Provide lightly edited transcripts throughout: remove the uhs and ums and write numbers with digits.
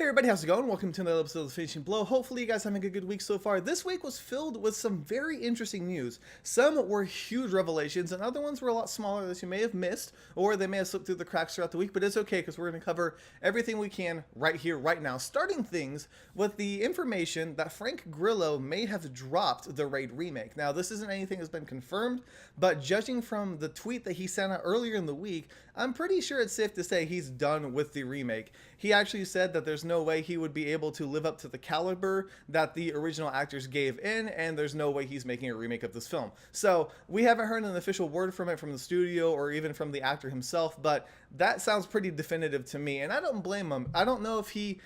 Hey everybody, how's it going? Welcome to another episode of The Finishing Blow. Hopefully you guys are having a good week so far. This week was filled with some very interesting news. Some were huge revelations and other ones were a lot smaller that you may have missed or they may have slipped through the cracks throughout the week, but it's okay because we're going to cover everything we can right here, right now. Starting things with the information that Frank Grillo may have dropped the Raid remake. Now this isn't anything that's been confirmed, but judging from the tweet that he sent out earlier in the week, I'm pretty sure it's safe to say he's done with the remake. He actually said that there's no way he would be able to live up to the caliber that the original actors gave in, and there's no way he's making a remake of this film. So we haven't heard an official word from it from the studio or even from the actor himself, but that sounds pretty definitive to me, and I don't blame him. I don't know if he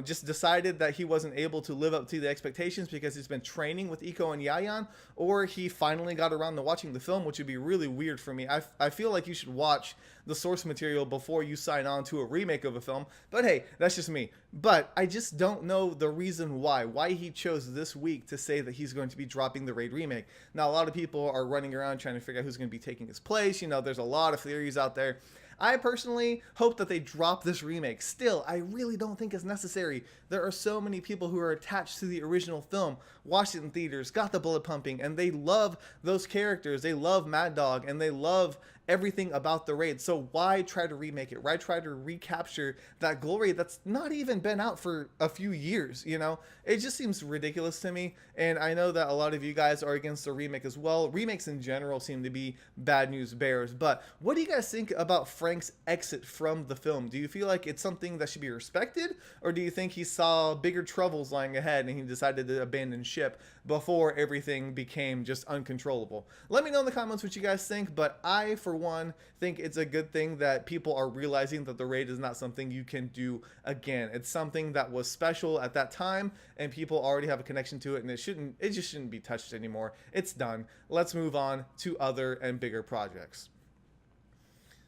just decided that he wasn't able to live up to the expectations because he's been training with Iko and Yayan, or he finally got around to watching the film, which would be really weird for me. I feel like you should watch the source material before you sign on to a remake of a film, but hey, that's just me. But I just don't know the reason why he chose this week to say that he's going to be dropping the Raid remake. Now, a lot of people are running around trying to figure out who's going to be taking his place. You know, there's a lot of theories out there. I personally hope that they drop this remake. Still, I really don't think it's necessary. There are so many people who are attached to the original film, watched it in theaters, got the bullet pumping, and they love those characters. They love Mad Dog, and they love everything about the Raid. So why try to remake it? Why try to recapture that glory that's not even been out for a few years, you know? It just seems ridiculous to me, and I know that a lot of you guys are against the remake as well. Remakes in general seem to be bad news bears, but what do you guys think about Frank's exit from the film? Do you feel like it's something that should be respected, or do you think he saw bigger troubles lying ahead and he decided to abandon ship before everything became just uncontrollable? Let me know in the comments what you guys think, but I, for one, think it's a good thing that people are realizing that the Raid is not something you can do again. It's something that was special at that time, and people already have a connection to it, and it just shouldn't be touched anymore. It's done. Let's move on to other and bigger projects.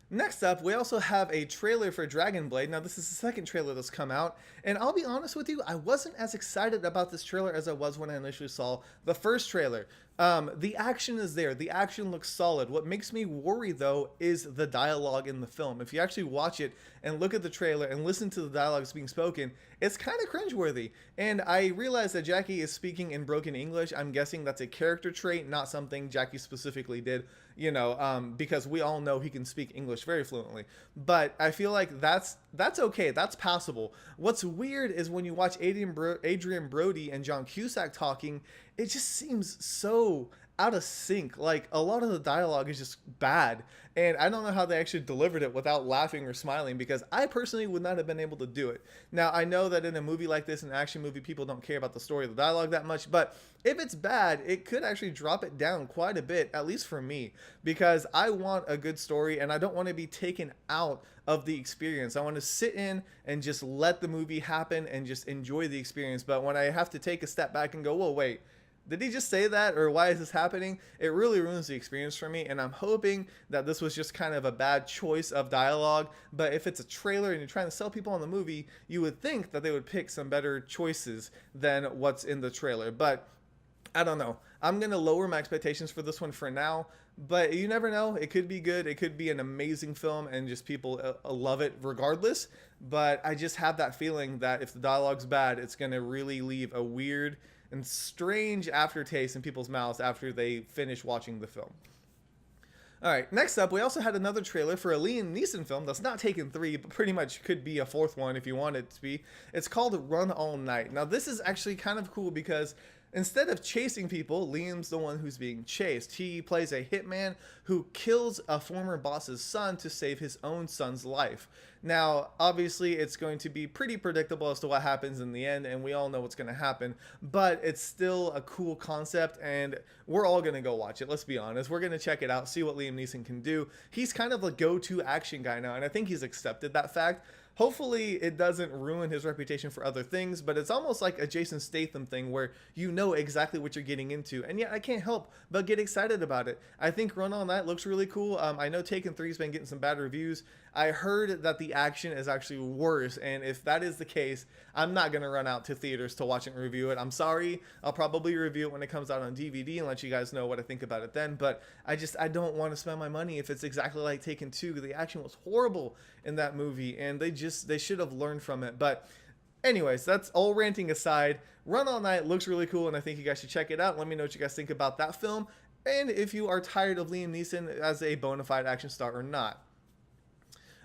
Next up, we also have a trailer for Dragon Blade. Now, this is the second trailer that's come out, and I'll be honest with you, I wasn't as excited about this trailer as I was when I initially saw the first trailer. The action is there. The action looks solid. What makes me worry, though, is the dialogue in the film. If you actually watch it and look at the trailer and listen to the dialogue that's being spoken, it's kind of cringeworthy. And I realize that Jackie is speaking in broken English. I'm guessing that's a character trait, not something Jackie specifically did, you know, because we all know he can speak English very fluently. But I feel like that's okay. That's passable. What's weird is when you watch Adrian Brody and John Cusack talking, it just seems so out of sync. Like, a lot of the dialogue is just bad, and I don't know how they actually delivered it without laughing or smiling, because I personally would not have been able to do it. Now, I know that in a movie like this, an action movie, people don't care about the story or the dialogue that much, but if it's bad, it could actually drop it down quite a bit, at least for me, because I want a good story and I don't want to be taken out of the experience. I want to sit in and just let the movie happen and just enjoy the experience. But when I have to take a step back and go, whoa, wait, did he just say that, or why is this happening? It really ruins the experience for me, and I'm hoping that this was just kind of a bad choice of dialogue. But if it's a trailer and you're trying to sell people on the movie, you would think that they would pick some better choices than what's in the trailer. But I don't know. I'm going to lower my expectations for this one for now, but you never know. It could be good. It could be an amazing film and just people love it regardless. But I just have that feeling that if the dialogue's bad, it's going to really leave a weird and strange aftertaste in people's mouths after they finish watching the film. Alright, next up, we also had another trailer for a Liam Neeson film that's not Taken 3, but pretty much could be a fourth one if you want it to be. It's called Run All Night. Now, this is actually kind of cool because instead of chasing people, Liam's the one who's being chased. He plays a hitman who kills a former boss's son to save his own son's life. Now, obviously, it's going to be pretty predictable as to what happens in the end, and we all know what's going to happen, but it's still a cool concept, and we're all going to go watch it. Let's be honest. We're going to check it out, see what Liam Neeson can do. He's kind of a go-to action guy now, and I think he's accepted that fact. Hopefully it doesn't ruin his reputation for other things, but it's almost like a Jason Statham thing where you know exactly what you're getting into, and yet I can't help but get excited about it. I think Run All Night looks really cool. I know Taken 3's been getting some bad reviews. I heard that the action is actually worse, and if that is the case, I'm not going to run out to theaters to watch it and review it. I'm sorry. I'll probably review it when it comes out on DVD and let you guys know what I think about it then, but I don't want to spend my money if it's exactly like Taken 2. The action was horrible in that movie, and they should have learned from it. But Anyways, that's all ranting aside. Run All Night looks really cool, and I think you guys should check it out. Let me know what you guys think about that film, and if you are tired of Liam Neeson as a bona fide action star or not.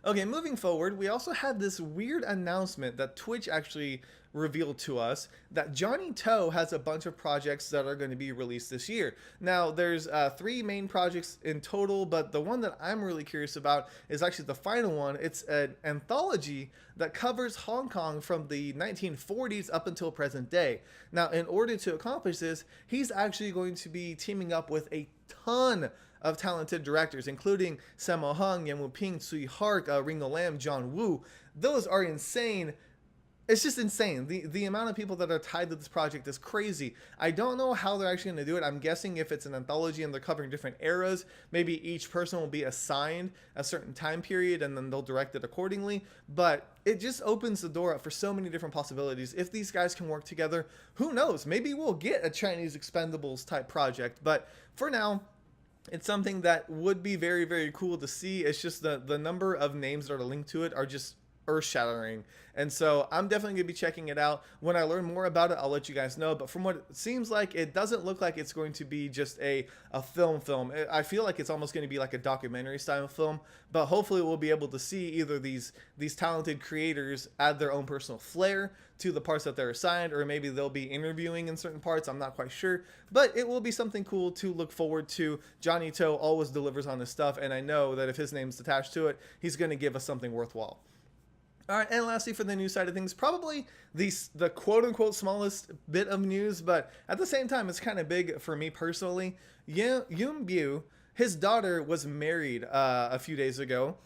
Okay, moving forward, we also had this weird announcement that Twitch actually revealed to us that Johnny Toe has a bunch of projects that are going to be released this year. Now, there's 3 main projects in total, but the one that I'm really curious about is actually the final one. It's an anthology that covers Hong Kong from the 1940s up until present day. Now, in order to accomplish this, he's actually going to be teaming up with a ton of talented directors, including Sammo Hung, Yuen Woo-ping, Tsui Hark, Ringo Lam, John Woo. Those are insane. It's just insane. The amount of people that are tied to this project is crazy. I don't know how they're actually going to do it. I'm guessing if it's an anthology and they're covering different eras, maybe each person will be assigned a certain time period and then they'll direct it accordingly. But it just opens the door up for so many different possibilities. If these guys can work together, who knows? Maybe we'll get a Chinese Expendables type project. But for now, it's something that would be very, very cool to see. It's just the number of names that are linked to it are just earth-shattering, and so I'm definitely gonna be checking it out. When I learn more about it, I'll let you guys know. But from what it seems like, it doesn't look like it's going to be just a film. I feel like it's almost going to be like a documentary style film, but hopefully we'll be able to see either these talented creators add their own personal flair to the parts that they're assigned, or maybe they'll be interviewing in certain parts. I'm not quite sure, but it will be something cool to look forward to. Johnny Toe always delivers on his stuff, and I know that if his name's attached to it, he's going to give us something worthwhile. All right, and lastly, for the news side of things, probably the quote-unquote smallest bit of news, but at the same time, it's kind of big for me personally. Yoon Bu, his daughter was married a few days ago,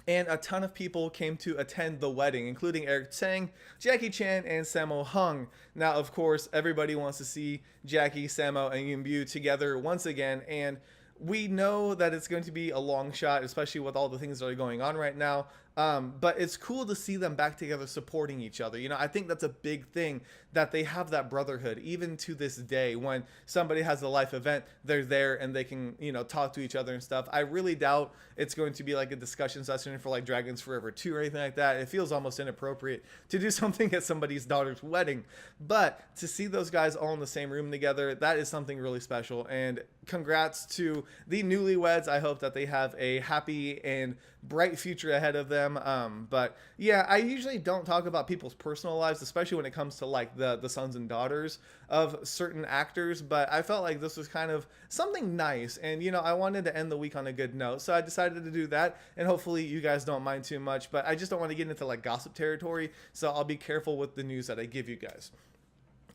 and a ton of people came to attend the wedding, including Eric Tsang, Jackie Chan, and Sammo Hung. Now, of course, everybody wants to see Jackie, Sammo, and Yoon Bu together once again, and we know that it's going to be a long shot, especially with all the things that are going on right now. But it's cool to see them back together supporting each other. You know, I think that's a big thing, that they have that brotherhood even to this day. When somebody has a life event, they're there and they can, you know, talk to each other and stuff. I really doubt it's going to be like a discussion session for like Dragons Forever 2 or anything like that. It feels almost inappropriate to do something at somebody's daughter's wedding. But to see those guys all in the same room together, that is something really special. And congrats to the newlyweds. I hope that they have a happy and bright future ahead of them. But yeah, I usually don't talk about people's personal lives, especially when it comes to like the sons and daughters of certain actors, but I felt like this was kind of something nice, and you know, I wanted to end the week on a good note, so I decided to do that, and hopefully you guys don't mind too much. But I just don't want to get into like gossip territory, so I'll be careful with the news that I give you guys.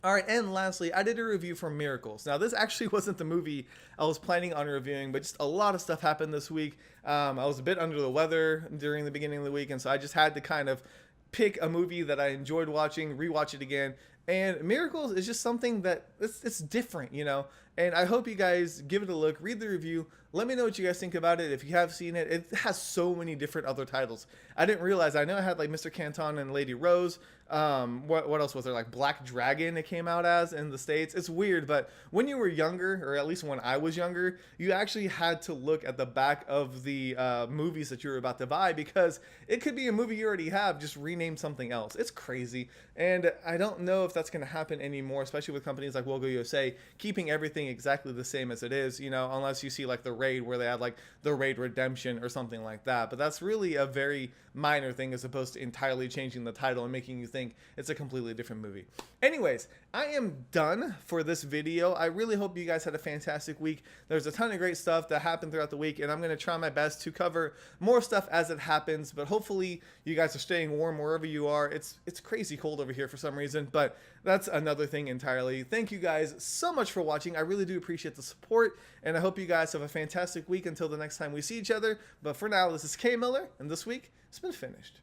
All right, and lastly, I did a review for Miracles. Now, this actually wasn't the movie I was planning on reviewing, but just a lot of stuff happened this week. I was a bit under the weather during the beginning of the week, and so I just had to kind of pick a movie that I enjoyed watching, rewatch it again. And Miracles is just something that it's different, you know. And I hope you guys give it a look, read the review, let me know what you guys think about it. If you have seen it, it has so many different other titles. I didn't realize. I know I had like Mr. Canton and Lady Rose. What else was there? Like Black Dragon it came out as in the States. It's weird, but when you were younger, or at least when I was younger, you actually had to look at the back of the movies that you were about to buy, because it could be a movie you already have, just renamed something else. It's crazy. And I don't know if that's going to happen anymore, especially with companies like Wogo USA keeping everything exactly the same as it is, you know, unless you see like the Raid, where they had like the Raid Redemption or something like that. But that's really a very minor thing as opposed to entirely changing the title and making you think it's a completely different movie. Anyways, I am done for this video. I really hope you guys had a fantastic week. There's a ton of great stuff that happened throughout the week, and I'm going to try my best to cover more stuff as it happens, but hopefully you guys are staying warm wherever you are. It's crazy cold over here for some reason, but that's another thing entirely. Thank you guys so much for watching. I really do appreciate the support, and I hope you guys have a fantastic week until the next time we see each other. But for now, this is K Miller, and this week it's been finished.